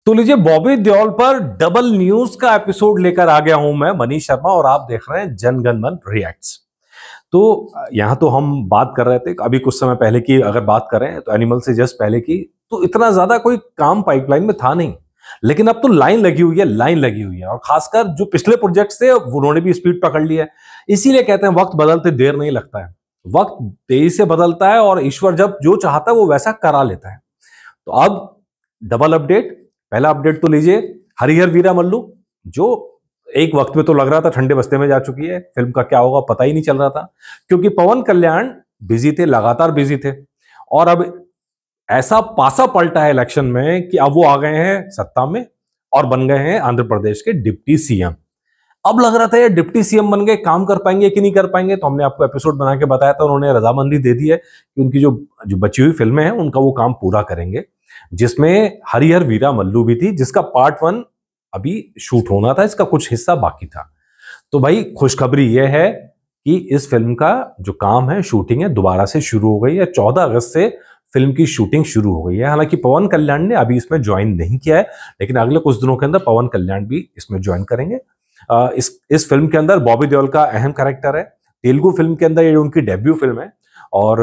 तो लीजिए, बॉबी देओल पर डबल न्यूज का एपिसोड लेकर आ गया हूं मैं, मनीष शर्मा, और आप देख रहे हैं जन गण मन रिएक्ट्स। तो यहां तो हम बात कर रहे थे अभी कुछ समय पहले की, अगर बात करें तो एनिमल से जस्ट पहले की, तो इतना ज्यादा कोई काम पाइपलाइन में था नहीं। लेकिन अब तो लाइन लगी हुई है, लाइन लगी हुई है, और खासकर जो पिछले प्रोजेक्ट्स थे उन्होंने भी स्पीड पकड़ ली है। इसीलिए कहते हैं वक्त बदलते देर नहीं लगता है, वक्त तेजी से बदलता है और ईश्वर जब जो चाहता है वो वैसा करा लेता है। तो अब डबल अपडेट, पहला अपडेट तो लीजिए, हरिहर वीरा मल्लू, जो एक वक्त में तो लग रहा था ठंडे बस्ते में जा चुकी है, फिल्म का क्या होगा पता ही नहीं चल रहा था, क्योंकि पवन कल्याण बिजी थे, लगातार बिजी थे। और अब ऐसा पासा पलटा है इलेक्शन में कि अब वो आ गए हैं सत्ता में और बन गए हैं आंध्र प्रदेश के डिप्टी सीएम। अब लग रहा था ये डिप्टी सीएम बन गए, काम कर पाएंगे कि नहीं कर पाएंगे, तो हमने आपको एपिसोड बना के बताया था, उन्होंने रजामंदी दे दी है कि उनकी जो जो बची हुई फिल्में हैं उनका वो काम पूरा करेंगे, जिसमें हरिहर वीरा मल्लू भी थी, जिसका पार्ट 1 अभी शूट होना था, इसका कुछ हिस्सा बाकी था। तो भाई खुशखबरी यह है कि इस फिल्म का जो काम है, शूटिंग है, दोबारा से शुरू हो गई है। 14 अगस्त से फिल्म की शूटिंग शुरू हो गई है। हालांकि पवन कल्याण ने अभी इसमें ज्वाइन नहीं किया है, लेकिन अगले कुछ दिनों के अंदर पवन कल्याण भी इसमें ज्वाइन करेंगे। इस फिल्म के अंदर बॉबी देओल का अहम कैरेक्टर है। तेलुगु फिल्म के अंदर ये उनकी डेब्यू फिल्म है, और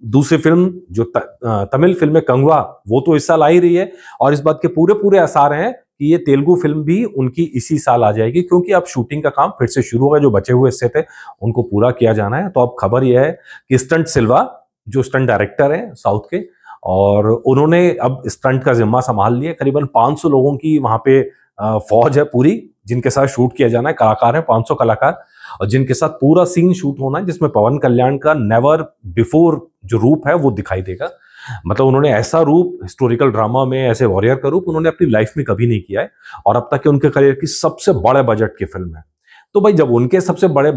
दूसरी फिल्म जो तमिल फिल्म है कंगवा, वो तो इस साल आ ही रही है, और इस बात के पूरे पूरे आसार हैं कि ये तेलुगु फिल्म भी उनकी इसी साल आ जाएगी, क्योंकि अब शूटिंग का काम फिर से शुरू होगा। जो बचे हुए हिस्से थे उनको पूरा किया जाना है। तो अब खबर यह है कि स्टंट सिल्वा, जो स्टंट डायरेक्टर है साउथ के, और उन्होंने अब स्टंट का जिम्मा संभाल लिया। करीबन 500 लोगों की वहां पे फौज है पूरी, जिनके साथ शूट किया जाना है। कलाकार है 500 कलाकार, और जिनके साथ पूरा सीन शूट होना है, जिसमें पवन कल्याण का नेवर बिफोर जो रूप है वो दिखाई देगा। मतलब उन्होंने ऐसा रूप हिस्टोरिकल ड्रामा में, ऐसे वॉरियर का रूप उन्होंने अपनी लाइफ में कभी नहीं किया है, और अब तक के उनके करियर की सबसे बड़े बजट की फिल्म है। तो भाई जब उनके सबसे बड़े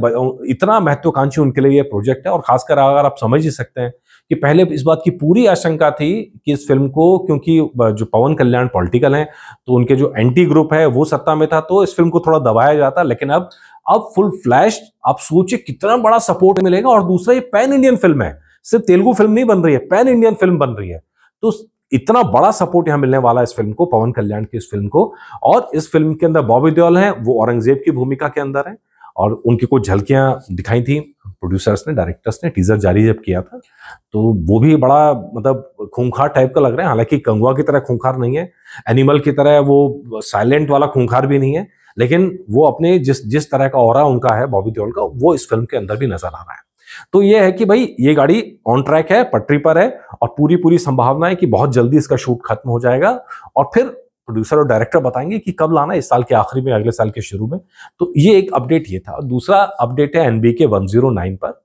इतना महत्वाकांक्षी उनके लिए ये प्रोजेक्ट है, और खासकर अगर आप समझ ही सकते हैं कि पहले इस बात की पूरी आशंका थी कि इस फिल्म को, क्योंकि जो पवन कल्याण पॉलिटिकल हैं, तो उनके जो एंटी ग्रुप है वो सत्ता में था, तो इस फिल्म को थोड़ा दबाया जाता। लेकिन अब फुल फ्लैश, आप सोचिए कितना बड़ा सपोर्ट मिलेगा। और दूसरा, ये पैन इंडियन फिल्म है, सिर्फ तेलुगु फिल्म नहीं बन रही है, पैन इंडियन फिल्म बन रही है। तो इतना बड़ा सपोर्ट यहां मिलने वाला है इस फिल्म को, पवन कल्याण की इस फिल्म को। और इस फिल्म के अंदर बॉबी देओल है, वो औरंगजेब की भूमिका के अंदर है, और उनकी कुछ झलकियां दिखाई थी प्रोड्यूसर्स ने, डायरेक्टर्स ने टीजर जारी जब किया था, तो वो भी बड़ा मतलब खूंखार टाइप का लग रहा है। हालांकि कंगवा की तरह खूंखार नहीं है, एनिमल की तरह वो साइलेंट वाला खूंखार भी नहीं है, लेकिन वो अपने जिस तरह का ऑरा उनका है बॉबी देओल का, वो इस फिल्म के अंदर भी नजर आ रहा है। तो ये है कि भाई ये गाड़ी ऑन ट्रैक है, पटरी पर है, और पूरी पूरी संभावना है कि बहुत जल्दी इसका शूट खत्म हो जाएगा, और फिर प्रोड्यूसर और डायरेक्टर बताएंगे कि कब लाना है, इस साल के आखिरी में, अगले साल के शुरू में। तो ये एक अपडेट ये था। दूसरा अपडेट है एनबीके 109 पर।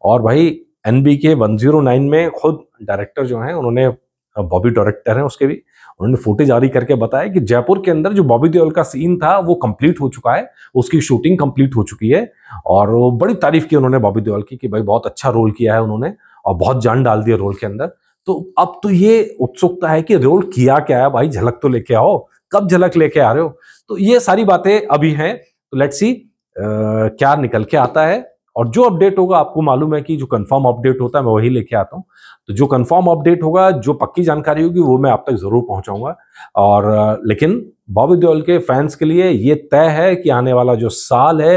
और भाई एनबीके 109 में खुद डायरेक्टर जो हैं, उन्होंने, बॉबी डायरेक्टर हैं उसके भी, उन्होंने फुटेज जारी करके बताया कि जयपुर के अंदर जो बॉबी देओल का सीन था वो कंप्लीट हो चुका है, उसकी शूटिंग कंप्लीट हो चुकी है। और वो बड़ी तारीफ की उन्होंने बॉबी देओल की कि भाई बहुत अच्छा रोल किया है उन्होंने, और बहुत जान डाल दिया रोल के अंदर। तो अब तो ये उत्सुकता है कि रोल किया क्या है भाई, झलक तो लेके आओ, कब झलक लेके आ रहे हो। तो ये सारी बातें अभी हैं, तो लेट्स सी क्या निकल के आता है। और जो अपडेट होगा, आपको मालूम है कि जो कंफर्म अपडेट होता है मैं वही लेके आता हूँ। तो जो कंफर्म अपडेट होगा, जो पक्की जानकारी होगी, वो मैं आप तक जरूर पहुंचाऊंगा। और लेकिन बॉबी देओल के फैंस के लिए ये तय है कि आने वाला जो साल है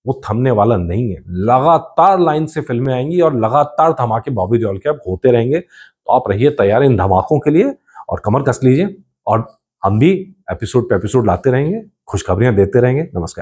वो थमने वाला नहीं है। लगातार लाइन से फिल्में आएंगी, और लगातार धमाके बॉबी देओल के अब होते रहेंगे। तो आप रहिए तैयार इन धमाकों के लिए, और कमर कस लीजिए, और हम भी एपिसोड पे एपिसोड लाते रहेंगे, खुशखबरियां देते रहेंगे। नमस्कार।